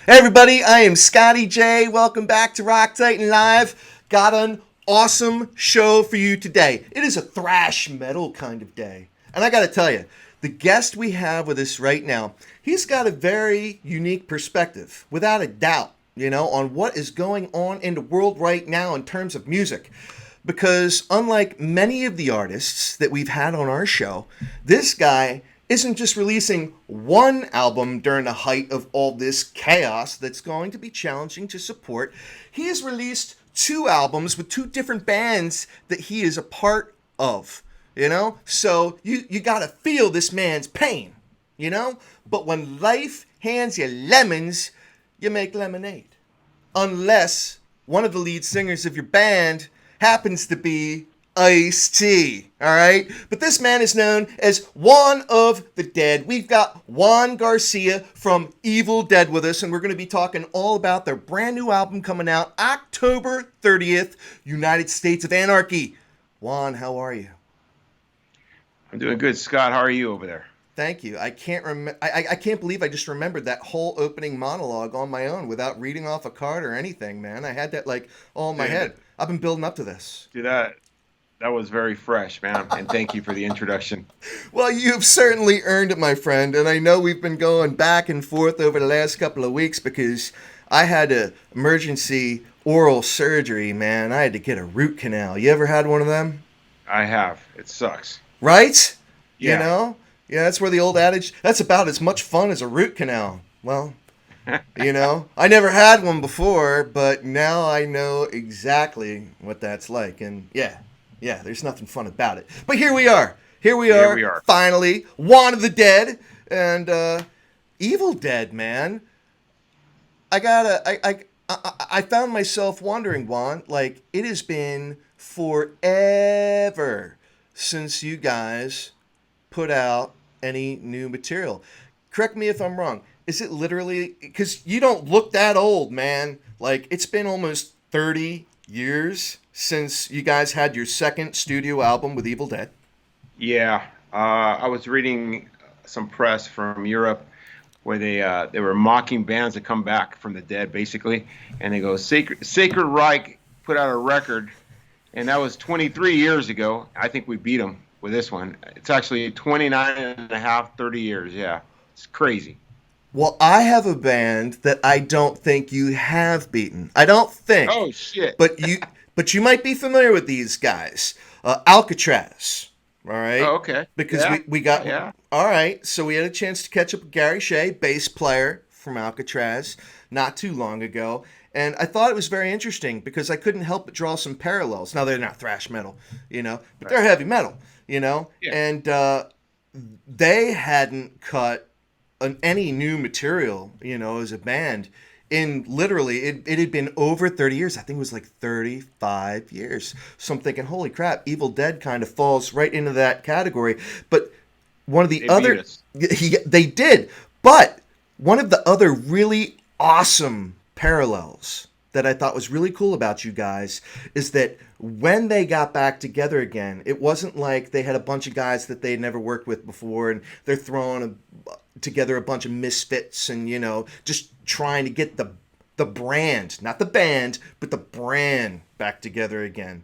Hey everybody, I am Scotty J. Welcome back to Rock Titan Live. Got an awesome show for you today. It is a thrash metal kind of day. And I gotta tell you, the guest we have with us right now, he's got a very unique perspective, without a doubt, on what is going on in the world right now in terms of music. Because unlike many of the artists that we've had on our show, this guy isn't just releasing one album during the height of all this chaos that's going to be challenging to support. He has released two albums with two different bands that he is a part of, So you gotta feel this man's pain, But when life hands you lemons, you make lemonade. Unless one of the lead singers of your band happens to be Ice-T, all right? But this man is known as Juan of the Dead. We've got Juan Garcia from Evildead with us, and we're going to be talking all about their brand new album coming out October 30th, United States of Anarchy. Juan, how are you? I'm doing good, Scott. How are you over there? Thank you. I can't believe I just remembered that whole opening monologue on my own without reading off a card or anything, man. I had that all in my head. I've been building up to this. Do that was very fresh, man. And thank you for the introduction. Well, you've certainly earned it, my friend. And I know we've been going back and forth over the last couple of weeks because I had an emergency oral surgery, man. I had to get a root canal. You ever had one of them? I have. It sucks. Right? Yeah. Yeah, that's where the old adage, that's about as much fun as a root canal. Well, I never had one before, but now I know exactly what that's like. And yeah, there's nothing fun about it. But here we are. Here we are. Finally, Juan of the Dead and Evildead, man. I found myself wondering, Juan, it has been forever since you guys put out any new material. Correct me if I'm wrong. Is it literally, because you don't look that old, man. It's been almost 30 years since you guys had your second studio album with Evildead. Yeah. I was reading some press from Europe where they were mocking bands that come back from the dead, basically. And they go, Sacred Reich put out a record, and that was 23 years ago. I think we beat them with this one. It's actually 29 and a half, 30 years. Yeah. It's crazy. Well, I have a band that I don't think you have beaten. I don't think. Oh, shit. But you might be familiar with these guys. Alcatraz. All right. Oh, okay. Because yeah. we got. Yeah. All right. So we had a chance to catch up with Gary Shea, bass player from Alcatraz, not too long ago. And I thought it was very interesting because I couldn't help but draw some parallels. Now, they're not thrash metal, but they're heavy metal, Yeah. And they hadn't cut any new material, as a band. In literally, it had been over 30 years. I think it was 35 years. So I'm thinking, holy crap, Evildead kind of falls right into that category. But one of the they did. But one of the other really awesome parallels that I thought was really cool about you guys is that when they got back together again, it wasn't like they had a bunch of guys that they'd never worked with before and they're throwing together a bunch of misfits and, just trying to get the brand, not the band, but the brand back together again.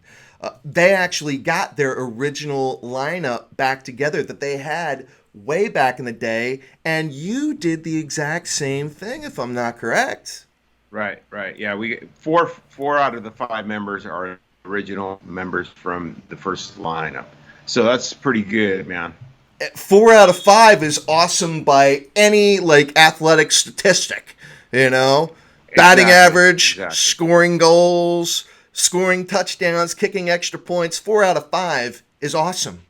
They actually got their original lineup back together that they had way back in the day, and you did the exact same thing, if I'm not correct. Right. Yeah, we four out of the five members are original members from the first lineup. So that's pretty good, man. 4 out of 5 is awesome by any athletic statistic, batting average, scoring goals, scoring touchdowns, kicking extra points. 4 out of 5 is awesome.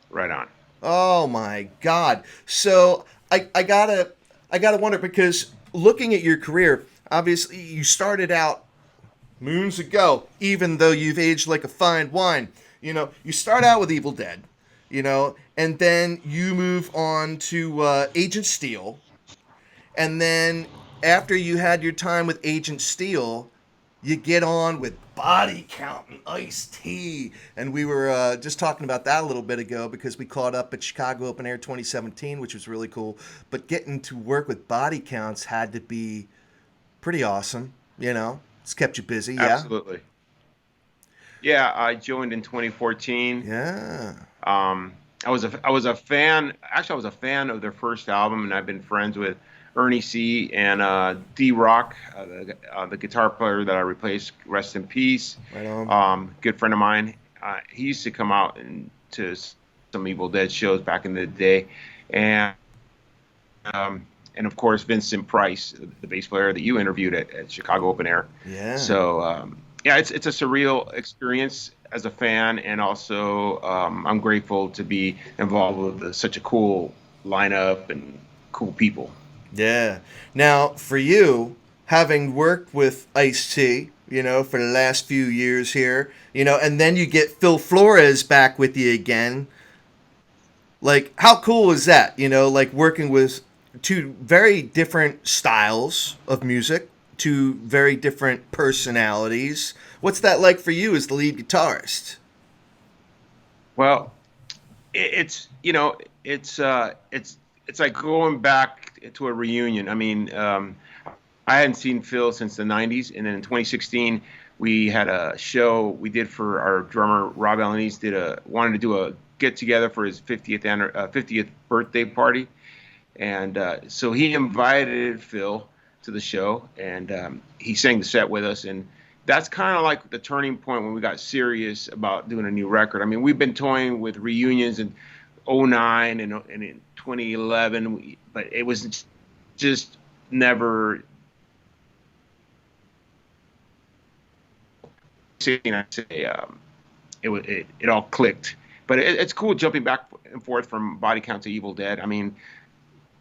Right on. Oh my God. So I gotta wonder, because looking at your career, obviously you started out moons ago, even though you've aged like a fine wine. You start out with Evildead, and then you move on to Agent Steel. And then after you had your time with Agent Steel, you get on with Body Count and Ice-T. And we were just talking about that a little bit ago because we caught up at Chicago Open Air 2017, which was really cool. But getting to work with Body Counts had to be pretty awesome, you know? It's kept you busy, yeah? Absolutely. Yeah, I joined in 2014. Yeah. I was a fan. Actually, I was a fan of their first album, and I've been friends with Ernie C. and D Rock, the guitar player that I replaced. Rest in peace. Right on. Good friend of mine. He used to come out to some Evildead shows back in the day, and of course Vincent Price, the bass player that you interviewed at Chicago Open Air. Yeah. So yeah, it's a surreal experience as a fan, and also I'm grateful to be involved with such a cool lineup and cool people. Yeah. Now, for you, having worked with Ice-T, you know, for the last few years here, you know, and then you get Phil Flores back with you again. Like, how cool is that? You know, like working with two very different styles of music, two very different personalities. What's that like for you as the lead guitarist? Well, it's you know it's like going back to a reunion. I mean, I hadn't seen Phil since the '90s, and then in 2016 we had a show we did for our drummer Rob Alanis wanted to do a get together for his 50th birthday party, and so he invited Phil to the show, and he sang the set with us, and that's kind of like the turning point when we got serious about doing a new record. I mean, we've been toying with reunions in '09 and in 2011, but it was just never. It all clicked, but it's cool jumping back and forth from Body Count to Evildead. I mean,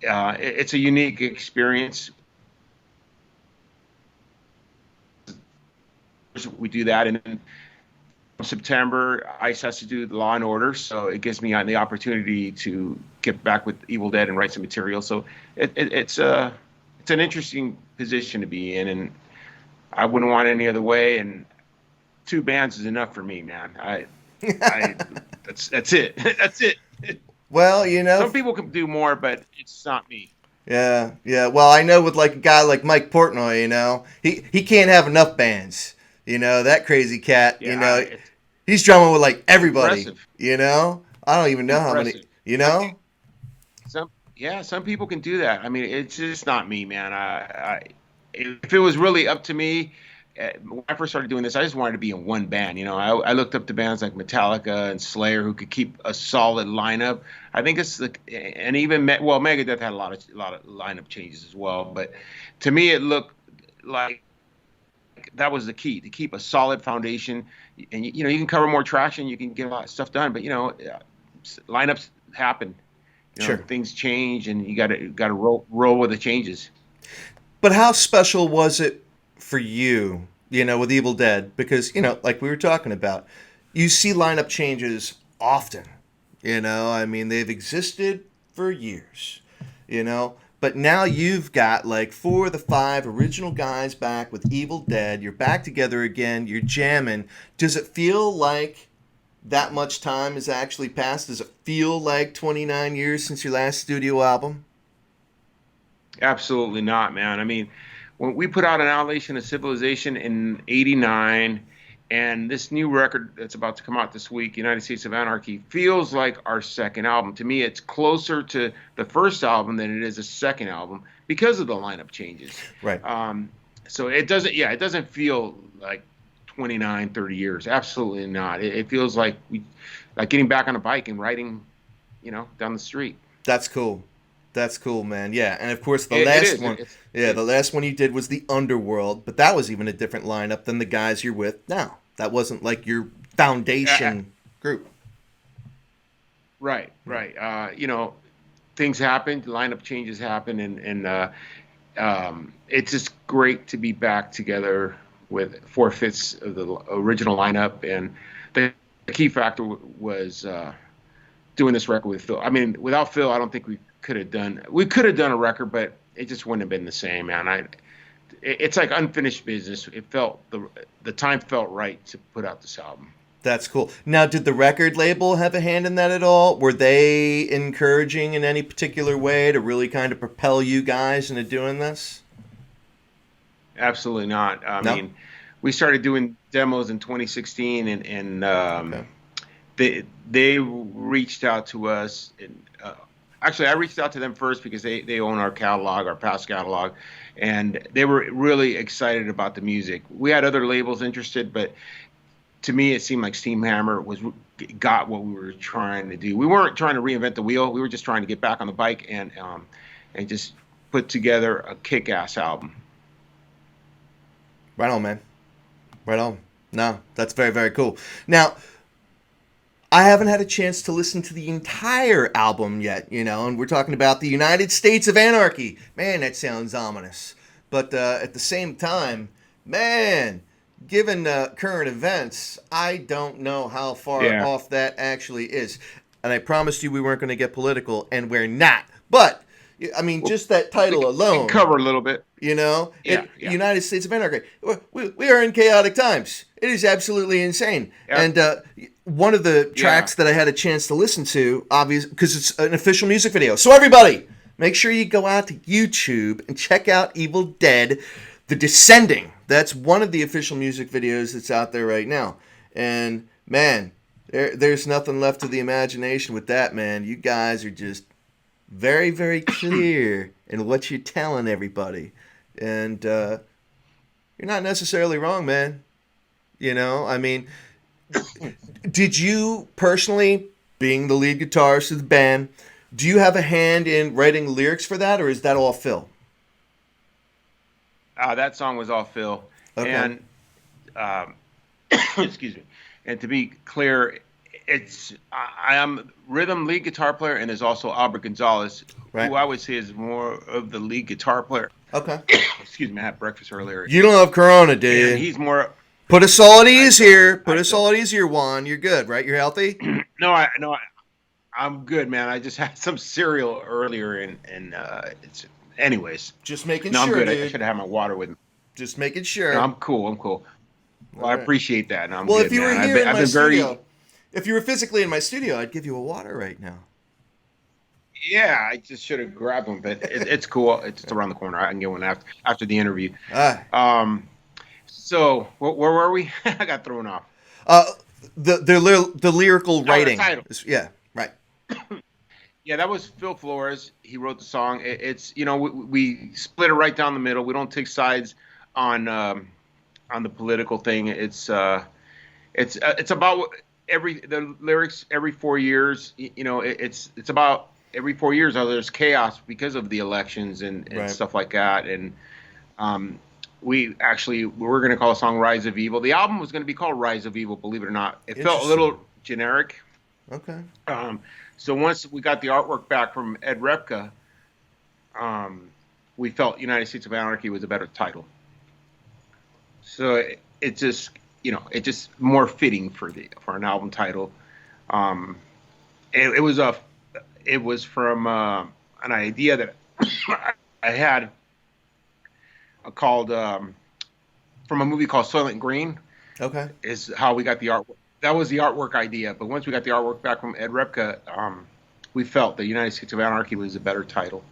it's a unique experience. We do that, and then September, ICE has to do the Law and Order, so it gives me the opportunity to get back with Evildead and write some material. So it's an interesting position to be in, and I wouldn't want it any other way. And 2 bands is enough for me, man. That's it. That's it. Well, you know, some people can do more, but it's not me. Yeah, yeah. Well, I know with like a guy like Mike Portnoy, you know, he can't have enough bands. You know, that crazy cat, Yeah, you know, he's drumming with like everybody, impressive. you know? I don't even know how many, you know? Some people can do that. I mean, it's just not me, man. If it was really up to me, when I first started doing this, I just wanted to be in one band. You know, I looked up to bands like Metallica and Slayer who could keep a solid lineup. I think it's and even Megadeth had a lot of lineup changes as well. But to me, it looked like that was the key, to keep a solid foundation. And you know, you can cover more traction, you can get a lot of stuff done. But you know, lineups happen. You know, Sure. Things change, and you got to roll with the changes. But how special was it for you, you know, with Evildead? Because, you know, like we were talking about, you see lineup changes often. You know, I mean, they've existed for years, you know. But now you've got like 4 of the 5 original guys back with Evildead. You're back together again. You're jamming. Does it feel like that much time has actually passed? Does it feel like 29 years since your last studio album? Absolutely not, man. I mean, when we put out Annihilation of Civilization in '89, and this new record that's about to come out this week, United States of Anarchy, feels like our second album. To me, it's closer to the first album than it is a second album because of the lineup changes. Right. So it doesn't feel like 29, 30 years. Absolutely not. It feels like like getting back on a bike and riding, you know, down the street. That's cool. That's cool, man. Yeah, and of course the It last is. one, the last one you did was the Underworld, but that was even a different lineup than the guys you're with now. That wasn't like your foundation group. Right. You know, things happen, lineup changes happen, and it's just great to be back together with 4/5 of the original lineup. And the key factor was doing this record with Phil. I mean, without Phil, I don't think we could have done a record, but it just wouldn't have been the same, man. it's like unfinished business. It felt the time felt right to put out this album. That's cool. Now, did the record label have a hand in that at all? Were they encouraging in any particular way to really kind of propel you guys into doing this? Absolutely not. I No? mean, we started doing demos in 2016, and Okay. they reached out to us. And, actually, I reached out to them first because they own our catalog, our past catalog, and they were really excited about the music. We had other labels interested, but to me, it seemed like Steamhammer got what we were trying to do. We weren't trying to reinvent the wheel. We were just trying to get back on the bike and just put together a kick-ass album. Right on, man. Right on. No, that's very, very cool. Now, I haven't had a chance to listen to the entire album yet, and we're talking about the United States of Anarchy. Man, that sounds ominous. But at the same time, man, given current events, I don't know how far off that actually is. And I promised you we weren't going to get political, and we're not. But, I mean, just that title alone. We can cover a little bit. United States of Anarchy. We are in chaotic times. It is absolutely insane. Yeah. And one of the tracks that I had a chance to listen to, obviously, because it's an official music video. So everybody, make sure you go out to YouTube and check out Evildead, The Descending. That's one of the official music videos that's out there right now. And, man, there's nothing left to the imagination with that, man. You guys are just very, very clear in what you're telling everybody. And you're not necessarily wrong, man. I mean, did you personally, being the lead guitarist of the band, do you have a hand in writing lyrics for that, or is that all Phil? That song was all Phil. Okay. And excuse me. And to be clear, I am rhythm lead guitar player, and there's also Albert Gonzalez, who I would say is more of the lead guitar player. Okay. Excuse me, I had breakfast earlier. You don't have Corona, do you? And he's more. Put us all at ease here. Put us all at ease here, Juan. You're good, right? You're healthy? No, I'm good, man. I just had some cereal earlier, and it's. Anyways. Just making sure. No, I'm good. Dude. I should have my water with me. Just making sure. No, I'm cool. Well, I appreciate that. No, I'm well, good, if you man. were here in my studio, if you were physically in my studio, I'd give you a water right now. Yeah, I just should have grabbed one, but it's cool. It's around the corner. I can get one after the interview. So where were we? I got thrown off. The lyrical writing. The title. Yeah, right. Yeah, that was Phil Flores. He wrote the song. It's we split it right down the middle. We don't take sides on the political thing. It's about the lyrics every 4 years. It's about every 4 years. There's chaos because of the elections and stuff like that. And we're going to call the song "Rise of Evil." The album was going to be called "Rise of Evil." Believe it or not, it felt a little generic. Okay. So once we got the artwork back from Ed Repka, we felt United States of Anarchy was a better title. So it just more fitting for an album title. It was from an idea that I had called from a movie called Soylent Green. Okay. Is how we got the artwork. That was the artwork idea, but once we got the artwork back from Ed Repka, we felt that United States of Anarchy was a better title.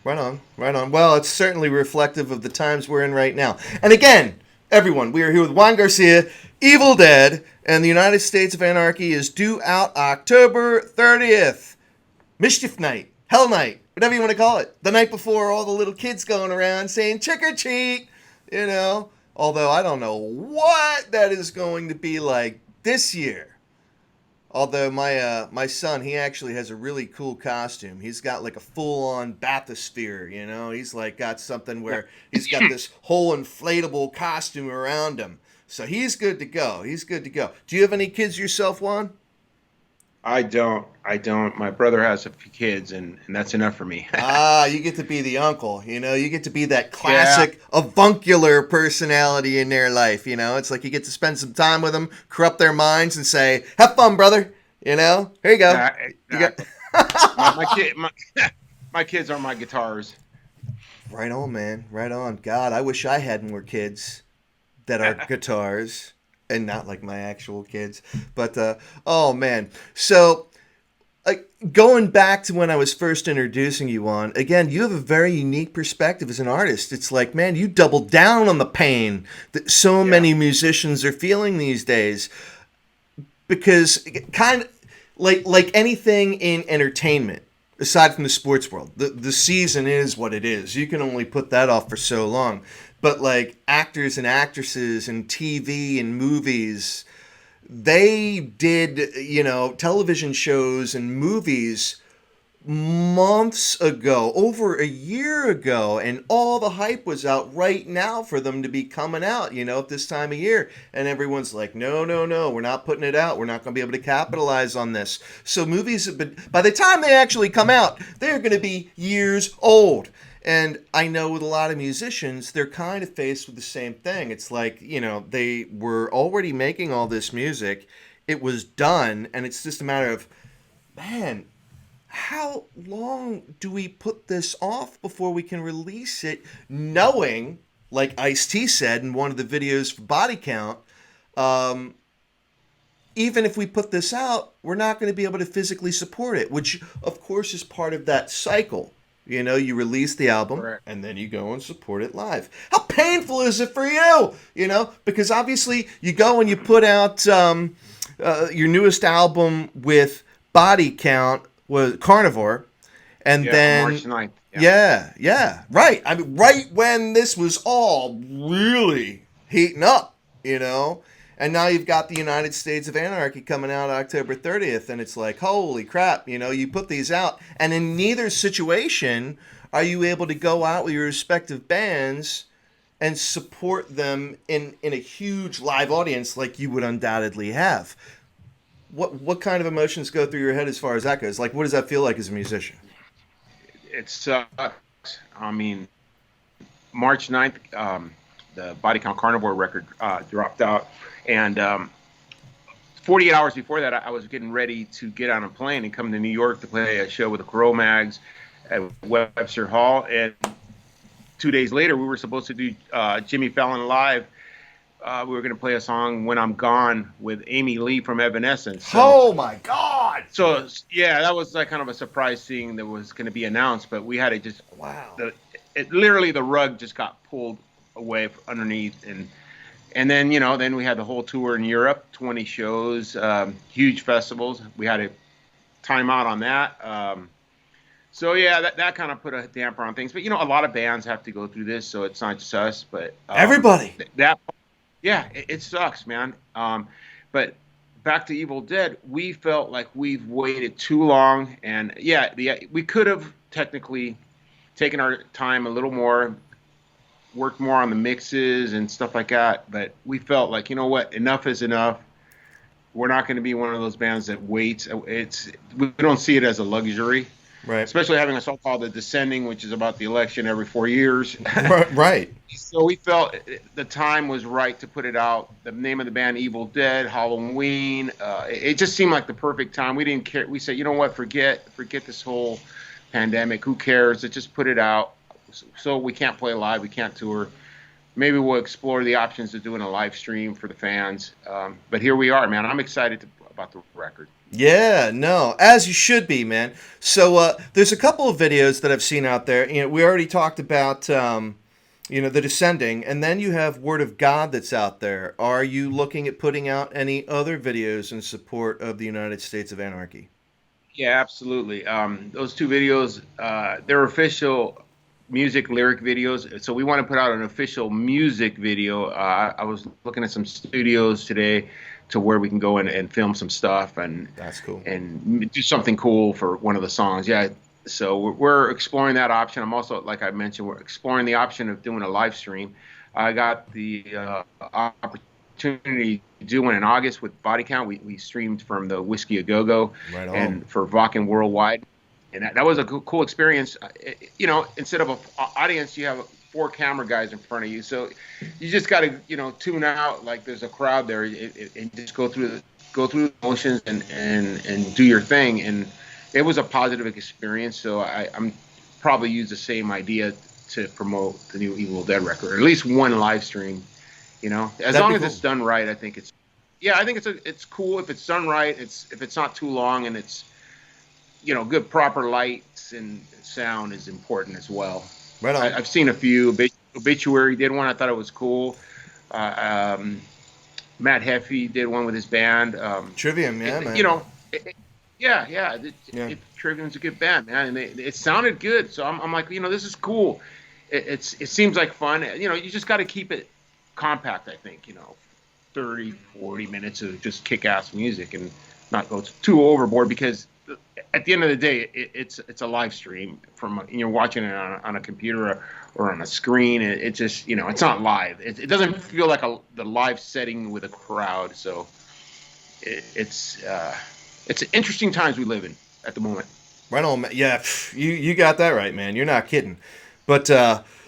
Right on. Well, it's certainly reflective of the times we're in right now. And again, everyone, we are here with Juan Garcia, Evildead, and the United States of Anarchy is due out October 30th. Mischief Night, Hell Night, whatever you want to call it. The night before all the little kids going around saying trick or treat, Although I don't know what that is going to be like this year. Although my son, he actually has a really cool costume. He's got like a full-on bathysphere, He's like got something where he's got this whole inflatable costume around him. So he's good to go. Do you have any kids yourself, Juan? I don't. My brother has a few kids, and that's enough for me. You get to be the uncle, You get to be that classic avuncular personality in their life, It's like you get to spend some time with them, corrupt their minds, and say, "Have fun, brother." Here you go. My kids are my guitars. Right on, man. Right on. God, I wish I had more kids that are guitars and not like my actual kids. But oh man. So going back to when I was first introducing you on, again, you have a very unique perspective as an artist. It's like, man, you doubled down on the pain that so Yeah. many musicians are feeling these days. Because kind of like anything in entertainment, aside from the sports world, the season is what it is. You can only put that off for so long. But like actors and actresses and TV and movies, they did, television shows and movies months ago, over a year ago, and all the hype was out right now for them to be coming out, at this time of year. And everyone's like, no, no, no, we're not putting it out. We're not going to be able to capitalize on this. So movies have been, by the time they actually come out, they're going to be years old. And I know with a lot of musicians, they're kind of faced with the same thing. It's like, they were already making all this music. It was done. And it's just a matter of, man, how long do we put this off before we can release it, knowing, like Ice-T said in one of the videos for Body Count, even if we put this out, we're not going to be able to physically support it, which, of course, is part of that cycle. You release the album, Correct. and then you go and support it live. How painful is it for you? Because obviously you go and you put out your newest album with Body Count, was Carnivore, and then March 9th. yeah, right. I mean, right when this was all really heating up, and now you've got the United States of Anarchy coming out October 30th, and it's like, holy crap, you put these out, and in neither situation are you able to go out with your respective bands and support them in a huge live audience like you would undoubtedly have. What kind of emotions go through your head as far as that goes? Like, what does that feel like as a musician? It sucks. I mean, March 9th, the Body Count Carnivore record dropped out. And 48 hours before that, I was getting ready to get on a plane and come to New York to play a show with the Cro-Mags at Webster Hall. And 2 days later, we were supposed to do Jimmy Fallon Live. We were going to play a song, When I'm Gone, with Amy Lee from Evanescence. So, oh, my God! So, yeah, that was like kind of a surprise thing that was going to be announced. But we had to just, wow. Literally the rug just got pulled away underneath. And then, then we had the whole tour in Europe, 20 shows, huge festivals. We had to time out on that. So, yeah, that kind of put a damper on things. But, a lot of bands have to go through this, so it's not just us. But everybody. Yeah, it sucks, man. But back to Evildead, we felt like we've waited too long. And, we could have technically taken our time a little more, worked more on the mixes and stuff like that. But we felt like, enough is enough. We're not going to be one of those bands that waits. We don't see it as a luxury. Right. Especially having a song called The Descending, which is about the election every 4 years. Right. So we felt the time was right to put it out. The name of the band, Evildead, Halloween. It just seemed like the perfect time. We didn't care. We said, you know what, forget this whole pandemic. Who cares? Let's just put it out. So we can't play live. We can't tour. Maybe we'll explore the options of doing a live stream for the fans. But here we are, man. I'm excited about the record. Yeah, no, as you should be, man. So there's a couple of videos that I've seen out there. We already talked about, The Descending, and then you have Word of God that's out there. Are you looking at putting out any other videos in support of the United States of Anarchy? Yeah, absolutely. Those two videos, they're official music lyric videos. So we want to put out an official music video. I was looking at some studios today to where we can go in and film some stuff and that's cool and do something cool for one of the songs. Yeah. So we're exploring that option. I'm also, like I mentioned, we're exploring the option of doing a live stream. I got the opportunity to do one in August with Body Count. We streamed from the Whiskey A Go Go and for Vakken Worldwide. And that was a cool experience. Instead of an audience, you have 4 camera guys in front of you. So you just got to, tune out like there's a crowd there and just go through the motions and do your thing. And it was a positive experience. So I'm probably use the same idea to promote the new Evil Dead record, or at least one live stream. You know, as That'd long be as cool. it's done right, I think it's. Yeah, I think it's cool if it's done right. If it's not too long and it's, you know, good proper lights and sound is important as well. Right on. I've seen a few. Obituary did one. I thought it was cool. Matt Heffy did one with his band. Trivium, yeah, man. You know, yeah. Yeah. Trivium's a good band, man, and it sounded good. So I'm like, you know, this is cool. It seems like fun. You know, you just got to keep it compact, I think. You know, 30, 40 minutes of just kick-ass music and not go too overboard, because at the end of the day, it's a live stream from, you're watching it on a computer or on a screen. It just, you know, it's not live. It doesn't feel like the live setting with a crowd. So it's interesting times we live in at the moment. Right on, man. Yeah, you got that right, man. You're not kidding. But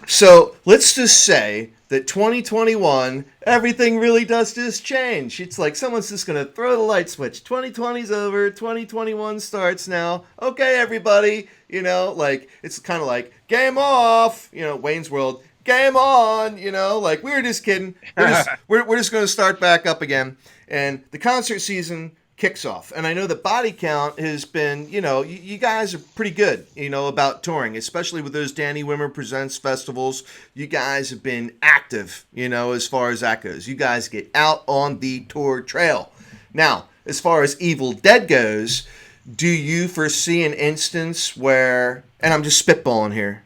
so let's just say that 2021, everything really does just change. It's like someone's just going to throw the light switch. 2020's over. 2021 starts now. Okay, everybody. You know, like, it's kind of like, game off. You know, Wayne's World. Game on. You know, like, we were just kidding. We're just going to start back up again. And the concert season kicks off. And I know the Body Count has been, you know, you guys are pretty good, you know, about touring, especially with those Danny Wimmer Presents festivals. You guys have been active, you know, as far as that goes. You guys get out on the tour trail. Now, as far as Evil Dead goes, do you foresee an instance where, and I'm just spitballing here,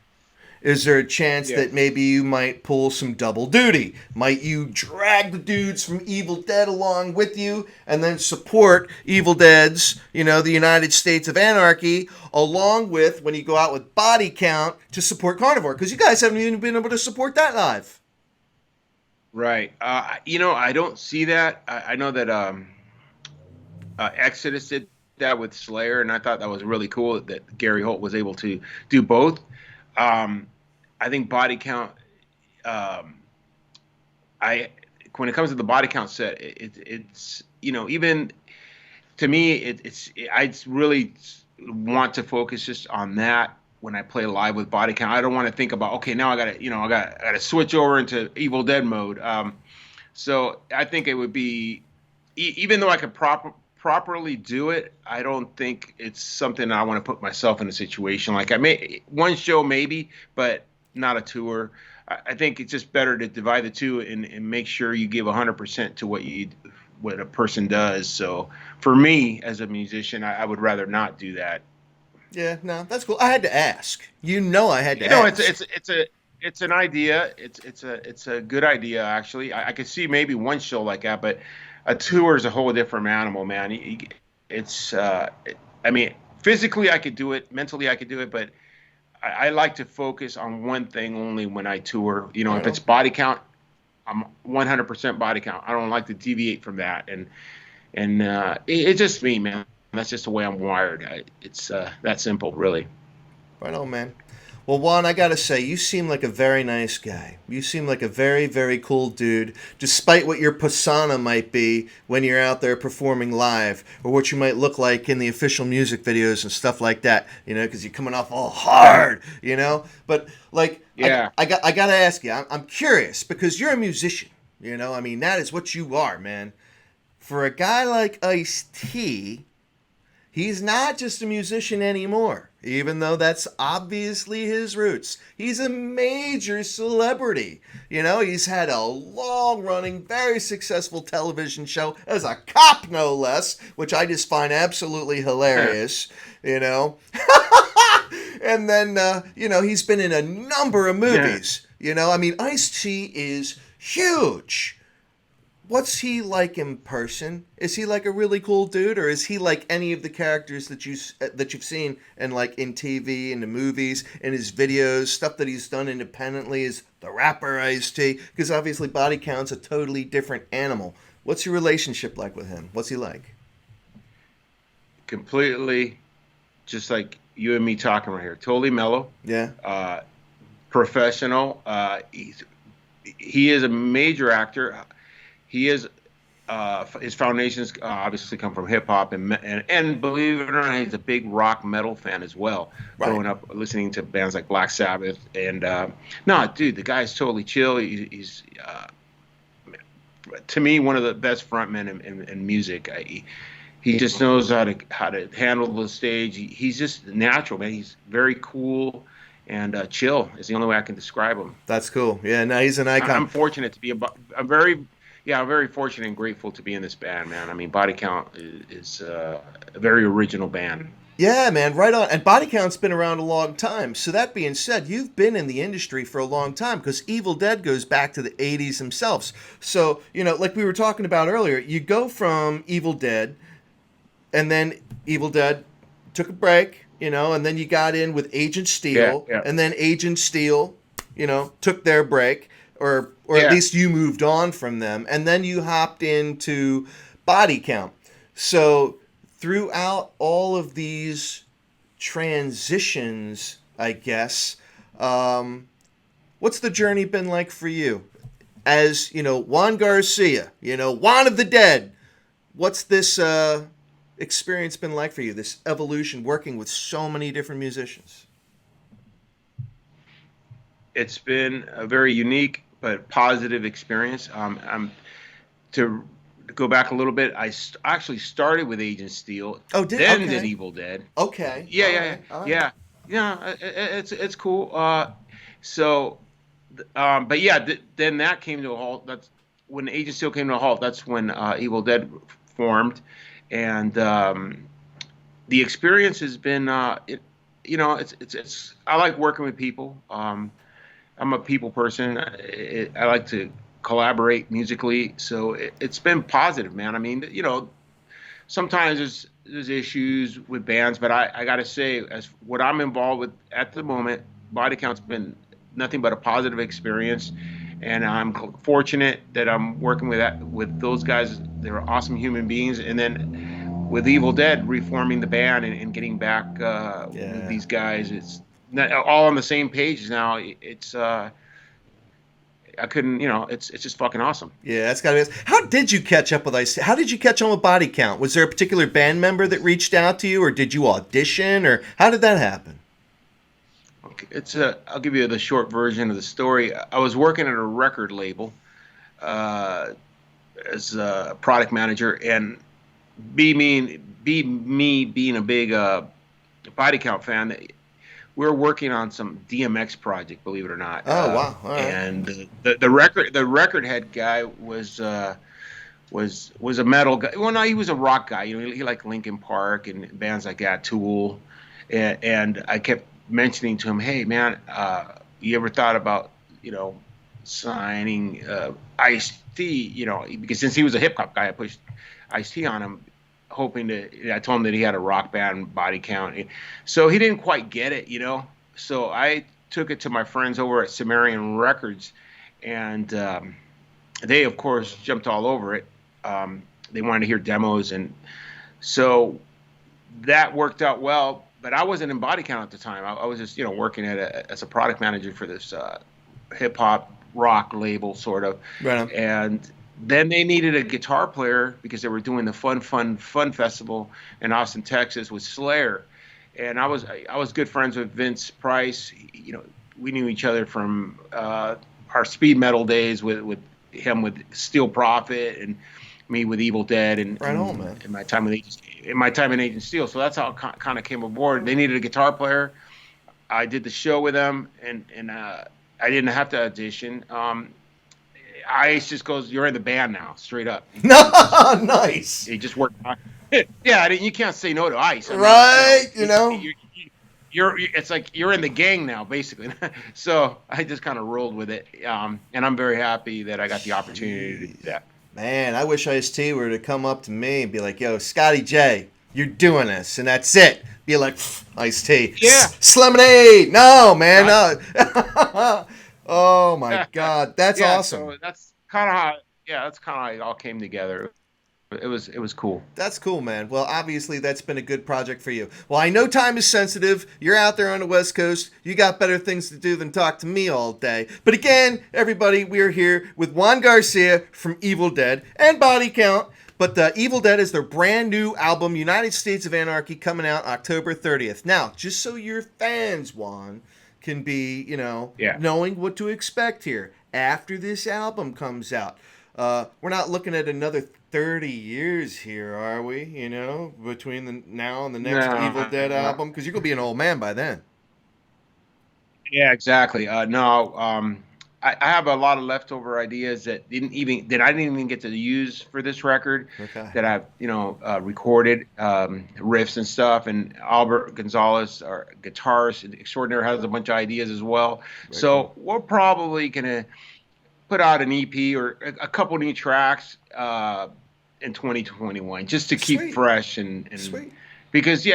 is there a chance that maybe you might pull some double duty? Might you drag the dudes from Evil Dead along with you and then support Evildead's, you know, the United States of Anarchy, along with, when you go out with Body Count, to support Carnivore? Because you guys haven't even been able to support that live. Right. You know, I don't see that. I know that Exodus did that with Slayer, and I thought that was really cool that Gary Holt was able to do both. I think Body Count. When it comes to the Body Count set, it's you know, even to me, I really want to focus just on that when I play live with Body Count. I don't want to think about, okay, now I gotta switch over into Evil Dead mode. So I think it would be, even though I could properly do it, I don't think it's something I want to put myself in a situation like. I may one show maybe, but not a tour. I think it's just better to divide the two and make sure you give 100% to what a person does. So for me as a musician, I would rather not do that. Yeah, no, that's cool. I had to ask. You know, I had to ask. It's an idea. It's a good idea, actually. I could see maybe one show like that, but a tour is a whole different animal, man. I mean, physically I could do it, mentally I could do it, but I like to focus on one thing only when I tour. You know, if it's Body Count, I'm 100% Body Count. I don't like to deviate from that, and it's just me, man. That's just the way I'm wired. It's that simple, really. Right on, man. Well, Juan, I gotta say, you seem like a very nice guy. You seem like a very, very cool dude, despite what your persona might be when you're out there performing live, or what you might look like in the official music videos and stuff like that, you know, because you're coming off all hard, you know? But, like, yeah. I gotta ask you, I'm curious, because you're a musician, you know? I mean, that is what you are, man. For a guy like Ice-T, he's not just a musician anymore, even though that's obviously his roots. He's a major celebrity. You know, he's had a long-running, very successful television show as a cop, no less, which I just find absolutely hilarious, you know. And then, you know, he's been in a number of movies. You know, I mean, Ice-T is huge. What's he like in person? Is he like a really cool dude, or is he like any of the characters that you've seen in, like, in TV, in the movies, in his videos, stuff that he's done independently as the rapper Ice-T? Because obviously Body Count's a totally different animal. What's your relationship like with him? What's he like? Completely, just like you and me talking right here. Totally mellow. Yeah. Professional. He is a major actor. He is his foundations obviously come from hip hop, and believe it or not, he's a big rock metal fan as well. Right. Growing up listening to bands like Black Sabbath, and no, dude, the guy's totally chill. He's to me one of the best frontmen in music. He just knows how to handle the stage. He's just natural, man. He's very cool and chill. Is the only way I can describe him. That's cool. Yeah, no, he's an icon. I'm fortunate to be I'm very fortunate and grateful to be in this band, man. I mean, Body Count is a very original band. Yeah, man, right on. And Body Count's been around a long time. So that being said, you've been in the industry for a long time because Evildead goes back to the 80s themselves. So, like we were talking about earlier, you go from Evildead, and then Evildead took a break, and then you got in with Agent Steel, Yeah, yeah. and then Agent Steel, took their break, or at Yeah. least you moved on from them, and then you hopped into Body Count. So throughout all of these transitions, I guess, what's the journey been like for you? As, Juan Garcia, Juan of the Dead, what's this experience been like for you, this evolution working with so many different musicians? It's been a very unique but positive experience. To go back a little bit, actually started with Agent Steel, Oh, then okay. did Evil Dead. Okay. Yeah, All yeah, right. All right. yeah, yeah. Yeah, it's cool. So, but yeah, then that came to a halt. That's when Agent Steel came to a halt. That's when Evil Dead formed, and the experience has been it's I like working with people. I'm a people person. I like to collaborate musically, so it's been positive, man. I mean, sometimes there's issues with bands, but I got to say, as what I'm involved with at the moment, Body Count's been nothing but a positive experience, and I'm fortunate that I'm working with those guys. They're awesome human beings, and then with Evil Dead reforming the band and getting back with these guys, it's not, all on the same page now. It's I couldn't, it's just fucking awesome. Yeah, that's gotta be. How did you catch up with Ice? How did you catch on with Body Count? Was there a particular band member that reached out to you, or did you audition, or how did that happen? Okay, I'll give you the short version of the story. I was working at a record label uh, as a product manager, and be me being a big Body Count fan. We were working on some DMX project, believe it or not. Oh, wow! All right. And the record head guy was a metal guy. Well, no, he was a rock guy. He liked Linkin Park and bands like that, Tool. And I kept mentioning to him, hey man, you ever thought about signing Ice-T? Because since he was a hip hop guy, I pushed Ice-T on him, hoping to. I told him that he had a rock band, Body Count. So he didn't quite get it, So I took it to my friends over at Sumerian Records, and they of course jumped all over it. They wanted to hear demos, and so that worked out well. But I wasn't in Body Count at the time. I was just working as a product manager for this hip hop rock label, sort of. Right on. And then they needed a guitar player because they were doing the Fun Festival in Austin, Texas, with Slayer. And I was good friends with Vince Price. We knew each other from our speed metal days with him with Steel Prophet, and me with Evil Dead, and Right on, man. in my time in Agent Steel. So that's how it kind of came aboard. They needed a guitar player. I did the show with them, and I didn't have to audition. Ice just goes, "You're in the band now," straight up. Nice. He just worked. Yeah, you can't say no to Ice. I mean, Right. it's like you're in the gang now, basically. So I just kind of rolled with it, and I'm very happy that I got the opportunity to do that. Man, I wish Ice-T were to come up to me and be like, yo, Scotty J, you're doing this, and that's it. Be like, Ice-T. Yeah. Lemonade. No, man, no. Oh, my God. That's awesome. So that's kind of how it all came together. It was cool. That's cool, man. Well, obviously that's been a good project for you. Well, I know time is sensitive. You're out there on the West Coast. You got better things to do than talk to me all day. But again, everybody, we're here with Juan Garcia from Evildead and Body Count. But Evildead is their brand new album, United States of Anarchy, coming out October 30th. Now, just so your fans, Juan, can be, Yeah. knowing what to expect here after this album comes out. We're not looking at another 30 years here, are we? Between the now and the next No, Evil Dead no. album, because you're gonna be an old man by then. Yeah, exactly. No, I have a lot of leftover ideas that I didn't even get to use for this record. Okay. That I've recorded riffs and stuff. And Albert Gonzalez, our guitarist extraordinaire, has a bunch of ideas as well. Very So cool. we're probably gonna put out an EP or a couple new tracks in 2021 just to keep Sweet. fresh and Sweet. because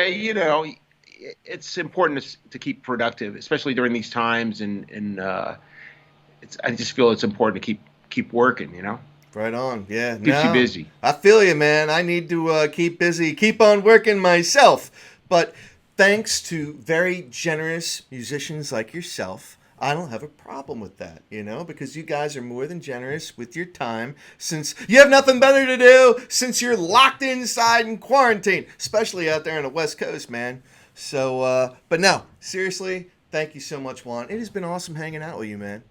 it's important to keep productive, especially during these times, and I just feel it's important to keep working. Right on. Yeah. Keeps you No, busy. I feel you, man. I need to keep busy, keep on working myself. But thanks to very generous musicians like yourself, I don't have a problem with that, because you guys are more than generous with your time since you have nothing better to do since you're locked inside in quarantine, especially out there on the West Coast, man. So, but no, seriously, thank you so much, Juan. It has been awesome hanging out with you, man.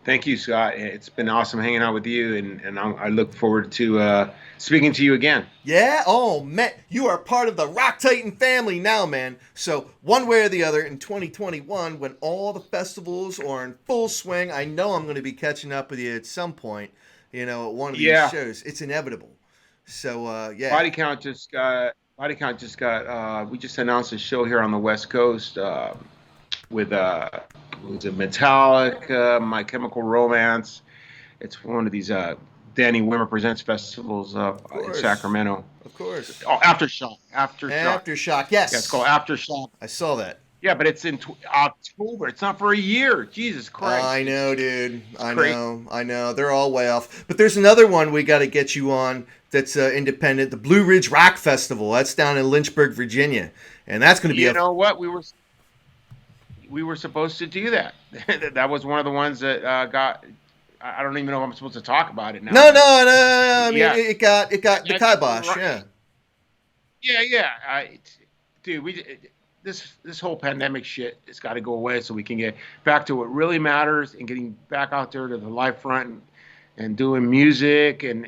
Thank you, Scott. It's been awesome hanging out with you, and I look forward to speaking to you again. Yeah? Oh, man. You are part of the Rock Titan family now, man. So, one way or the other, in 2021, when all the festivals are in full swing, I know I'm going to be catching up with you at some point, at one of these Yeah. shows. It's inevitable. So, yeah. Body Count just got. We just announced a show here on the West Coast with was it Metallica, My Chemical Romance. It's one of these Danny Wimmer Presents festivals in course. Sacramento. Of course. Oh, Aftershock. Aftershock, yes. Yeah, it's called Aftershock. I saw that. Yeah, but it's in October. It's not for a year. Jesus Christ. I know, dude. I crazy. know. I know. They're all way off. But there's another one we got to get you on that's independent. The Blue Ridge Rock Festival. That's down in Lynchburg, Virginia. And that's going to be You know what? We were supposed to do that. That was one of the ones that got. I don't even know if I'm supposed to talk about it now. No. I mean, Yeah. it got the Yeah, kibosh. right. Yeah. Yeah. Dude, this whole pandemic shit has got to go away so we can get back to what really matters and getting back out there to the live front and doing music and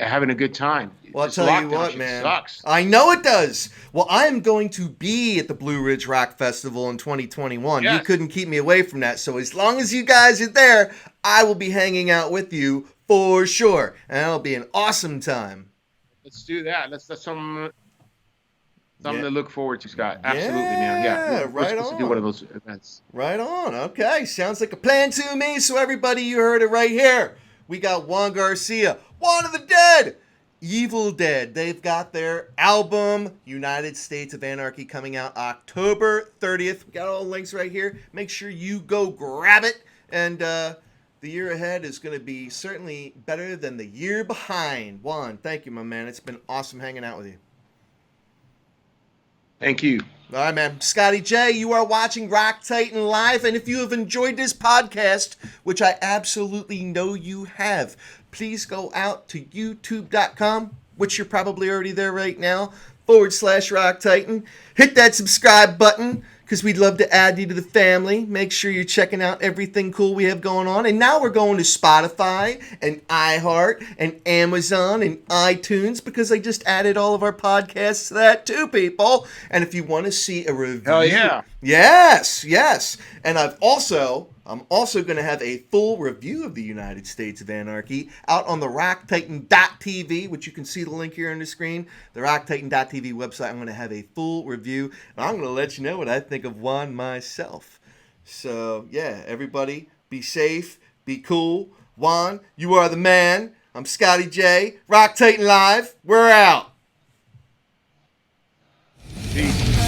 having a good time. Well, I'll This tell you lockdown what, shit man. sucks. I know it does. Well, I am going to be at the Blue Ridge Rock Festival in 2021. You Yes. couldn't keep me away from that. So as long as you guys are there, I will be hanging out with you for sure. And it'll be an awesome time. Let's do that. That's something Yeah. to look forward to, Scott. Absolutely, man. Yeah, we're right supposed to do on. one of those events. Right on. Okay. Sounds like a plan to me. So everybody, you heard it right here. We got Juan Garcia, Juan of the Dead, Evildead. They've got their album, United States of Anarchy, coming out October 30th. We got all the links right here. Make sure you go grab it. And the year ahead is going to be certainly better than the year behind. Juan, thank you, my man. It's been awesome hanging out with you. Thank you. All right, man. Scotty J, you are watching Rock Titan Live, and if you have enjoyed this podcast, which I absolutely know you have, please go out to youtube.com, which you're probably already there right now, /Rock Titan. Hit that subscribe button, because we'd love to add you to the family. Make sure you're checking out everything cool we have going on. And now we're going to Spotify and iHeart and Amazon and iTunes, because I just added all of our podcasts to that too, people. And if you want to see a review. Hell yeah. Yes. And I'm also going to have a full review of the United States of Anarchy out on the RockTitan.tv, which you can see the link here on the screen. The RockTitan.tv website. I'm going to have a full review, and I'm going to let you know what I think of Juan myself. So, yeah, everybody, be safe, be cool. Juan, you are the man. I'm Scotty J. Rock Titan Live. We're out. Peace.